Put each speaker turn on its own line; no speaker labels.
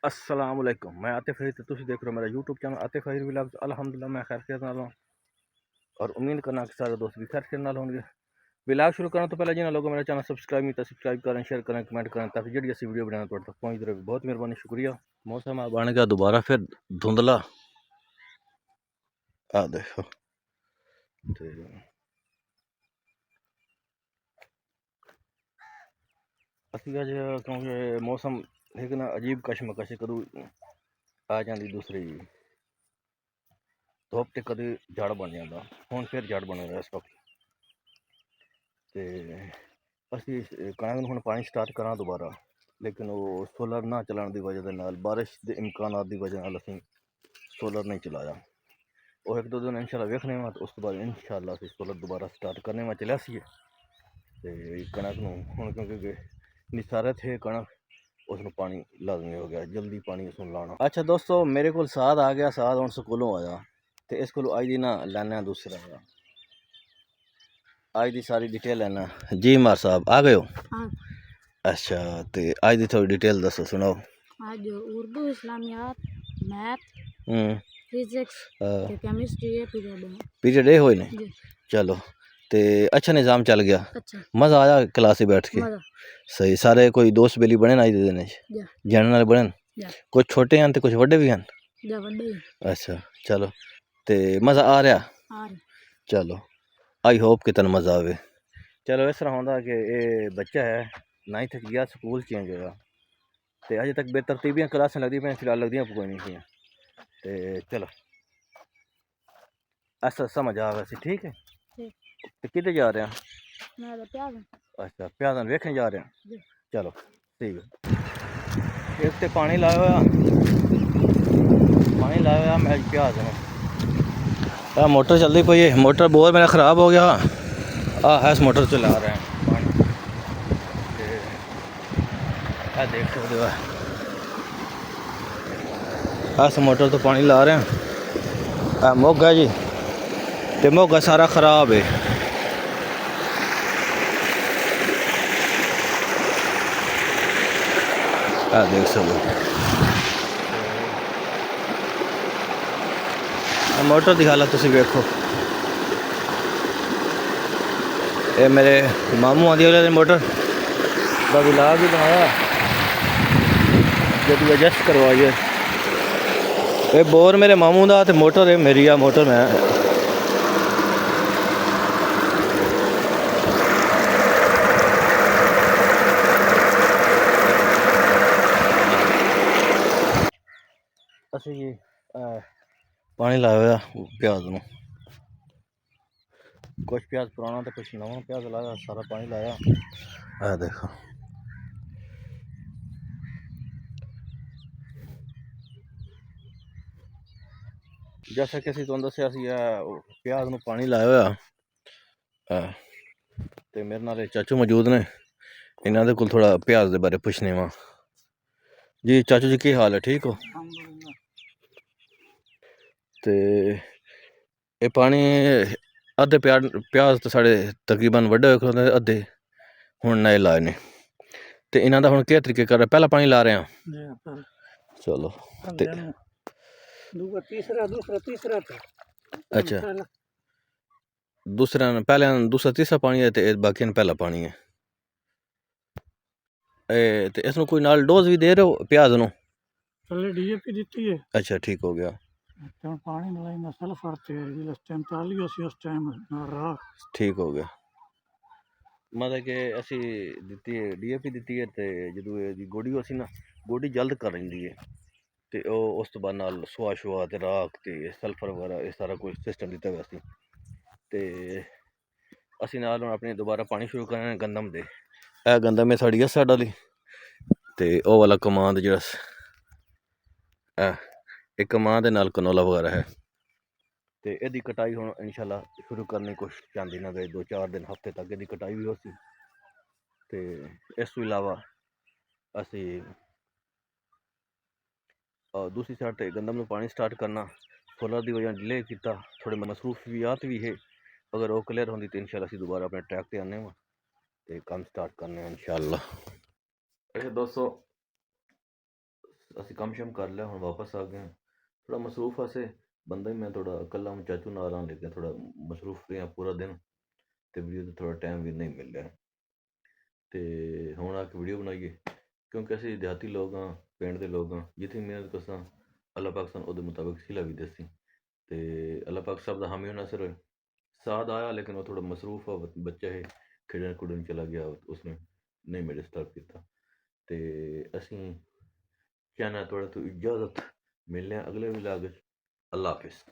अस्सलाम वालेकुम। मैं आतिफ फरीद, तुम देख रहे हो मेरा YouTube channel Atif Farid vlogs. अल्हम्दुलिल्लाह मैं खैरियत नाल हूं और उम्मीद करना कि सारे दोस्त भी खैरियत नाल होंगे। व्लॉग शुरू करने तो पहले जिन्हें लोगों मेरा चैनल सब्सक्राइब नहीं किया सब्सक्राइब करें, शेयर करें, कमेंट करें ताकि जी ऐसी वीडियो बनाना तुहाडे तक पहुंचती रहे। बहुत मेहरबानी, शुक्रिया। मौसम आ बन गया दोबारा फिर धुंधला। आ देखो असी अज क्योंकि मौसम एक ना अजीब कशमकश, कदू आ जाती दूसरी धुप तो कभी जड़ बन जाता। हुण फिर जड़ बन रहा इस वक्त। तो असी कणक नूं हुण पानी स्टार्ट करा दोबारा, लेकिन वो सोलर ना चलाने की वजह नाल, बारिश के इम्कानात की वजह नाल असीं सोलर नहीं चलाया। और एक दो दिन इंशाल्लाह वेखने में, तो उस तो बाद इंशाल्लाह असीं सोलर दोबारा स्टार्ट करने में चलिया सी। तो कणक नूं हुण क्योंकि निसारे थे कणक, उसनूं पानी लाजमी हो गया, जल्दी पानी उसनूं लाना। अच्छा दोस्तों, मेरे को साद आ गया, साद हुण स्कूलों आया। तो इस को अज दी ना लैना दूसरा अज की सारी डिटेल लेना जी। मार साहब आ गए हो? अच्छा, तो अज की थोड़ी डिटेल दसो, सुनाओ।
आज उर्दू, इस्लामियात, मैथ, फिजिक्स ते केमिस्ट्री
पीरियड ए होए ने। चलो, तो अच्छा निज़ाम चल गया।
अच्छा
मज़ा आया क्लास में बैठ के? सही। सारे कोई दोस्त बेली बने अज के दिन जाने वाले बने? कुछ छोटे हैं तो कुछ वड्डे भी हैं? अच्छा चलो, तो मज़ा आ रहा? चलो, आई होप कि तन मज़ा आवे। चलो, इस तरह होंदा कि ये बच्चा है 9th गया, स्कूल चेंज होया, तो अजे तक बेतरतीबियां क्लासां लगदी पे, फिलहाल लगदियां कोई नहीं थी। तो चलो ऐसा समझ आ वैसे, ठीक है। तो किधर जा रहे हैं? अच्छा, प्याजन वेखने जा रहे हैं। चलो ठीक है। एक तो पानी लाया हुआ, मैं प्याज है। मोटर चलती पई है, मोटर बोर मेरा ख़राब हो गया। है इस मोटर चला रहे हैं पानी। देख सकते हो, इस मोटर तो पानी ला रहे हैं। मोगा जी, तो मोगा सारा ख़राब है। देख सकते मोटर की हालत तुम वेखो। ये मेरे मामू आदि वाले मोटर का विलाग भी बनाया, जब एडजस्ट करवाई है। ये बोर मेरे मामू का, तो मोटर है मेरी। आ मोटर मैं असी पानी लाया हुआ प्याज में। कुछ प्याज पुराना तो कुछ नवा प्याज लाया, सारा पानी लाया। देखो जैसा कि तुहानूं दस्सिया सी, प्याज में पानी लाया हुआ। तो मेरे नाल चाचू मौजूद ने, इन्हां दे कोल थोड़ा प्याज के बारे पुछने वा। जी चाचू जी, की हाल है? ठीक हो? तो ये पानी अद्धे प्याज तो साढ़े तकरीबन वड्डे होए, अद्धे हुण नए लाए ने। तो इन्हां दा हुण क्या तरीके कर रहे? पहला पानी ला रहे हैं। चलो, तीसरा अच्छा, दूसरा पहले दूसरा तीसरा पानी है, तो बाकी पहला पानी है। तो इसनूं कोई नाल डोज भी दे रहे हो प्याज नूं?
पहले डीएपी दी है।
अच्छा ठीक हो गया।
पानी मिलाई सल्फर ते जिस टाइम 40 उस टाइम रहा। ठीक
हो गया। मतलब कि असी दी है डीएपी दी है, तो जो ये गोडी हो सी ना, गोडी जल्द कर रही है। तो उस तो बाद नाल सुआ शुआ ते राख ते सल्फर वगैरह ये सारा कुछ सिस्टम दिता हुआ सी। ते असी नाल हुण अपने दोबारा पानी शुरू करने गंदम दे। गंदम है साड़ी इस साइड वाली, ते ओह वाला कमांद जेह्ड़ा एक कमांद दे नाल कनोला वगैरह है। तो यदी कटाई हुण इंशाल्लाह शुरू करने की कोशिश चाहती ना गए, 2-4 दिन हफ्ते तक यदी कटाई भी हो सी। तो इस तो इलावा असी दूसरी साइड ते गंदम में पानी स्टार्ट करना सोलर की वजह डिले किया, थोड़े मसरूफियात भी है। अगर वो क्लियर होंगी तो इंशाल्लाह असी दोबारा अपने ट्रैक पर आने तो काम स्टार्ट करने इंशाल्लाह। अच्छा दोस्तों, ਅਸੀਂ ਕੰਮ ਸ਼ਮ ਕਰ ਲਿਆ, ਹੁਣ ਵਾਪਸ ਆ ਗਏ ਹਾਂ। ਥੋੜਾ ਮਸਰੂਫ ਆਸੇ ਬੰਦਾ ਹੀ ਮੈਂ ਥੋੜਾ ਇਕੱਲਾ ਮੈਂ ਚਾਚੂ ਨਾਲ ਆਂ, ਲੇਕਿਨ ਥੋੜਾ ਮਸਰੂਫ ਰਿਹਾ ਪੂਰਾ ਦਿਨ ਤੇ ਵੀਡੀਓ ਤੇ ਥੋੜਾ ਟਾਈਮ ਵੀ ਨਹੀਂ ਮਿਲ ਰਿਹਾ। ਤੇ ਹੁਣ ਆ ਕੇ ਵੀਡੀਓ ਬਣਾਈਏ ਕਿਉਂਕਿ ਅਸੀਂ ਦਿਹਾਤੀ ਲੋਕ ਹਾਂ, ਪਿੰਡ ਦੇ ਲੋਕ ਹਾਂ, ਜਿੱਥੇ ਮਿਹਨਤ ਕਸਾਂ ਅੱਲਾਹ ਪਾਕ ਸਾਨੂੰ ਉਹਦੇ ਮੁਤਾਬਿਕ ਸਿਲਾ ਵੀ ਦੱਸੀ ਤੇ ਅੱਲਾਹ ਪਾਕ ਸਭ ਦਾ ਹਾਮੀ ਨਸਰ ਹੋਏ। ਸਾਦ ਆਇਆ ਲੇਕਿਨ ਉਹ ਥੋੜਾ ਮਸਰੂਫ ਆ, ਬੱਚਾ ਹੈ ਖੇਡਣ ਕੁੱਡਣ ਚਲਾ ਗਿਆ, ਉਸਨੇ ਨਹੀਂ ਮੇਰੇ ਡਿਸਟਰਬ ਕੀਤਾ। ਤੇ ਅਸੀਂ ਚਾਹਨਾ ਤੁਹਾਡੇ ਤੋਂ ਇਜਾਜ਼ਤ ਮਿਲਨੇ ਆ ਅਗਲੇ ਵਲੌਗ ਵਿੱਚ। ਅੱਲਾਹ ਹਾਫਿਜ਼।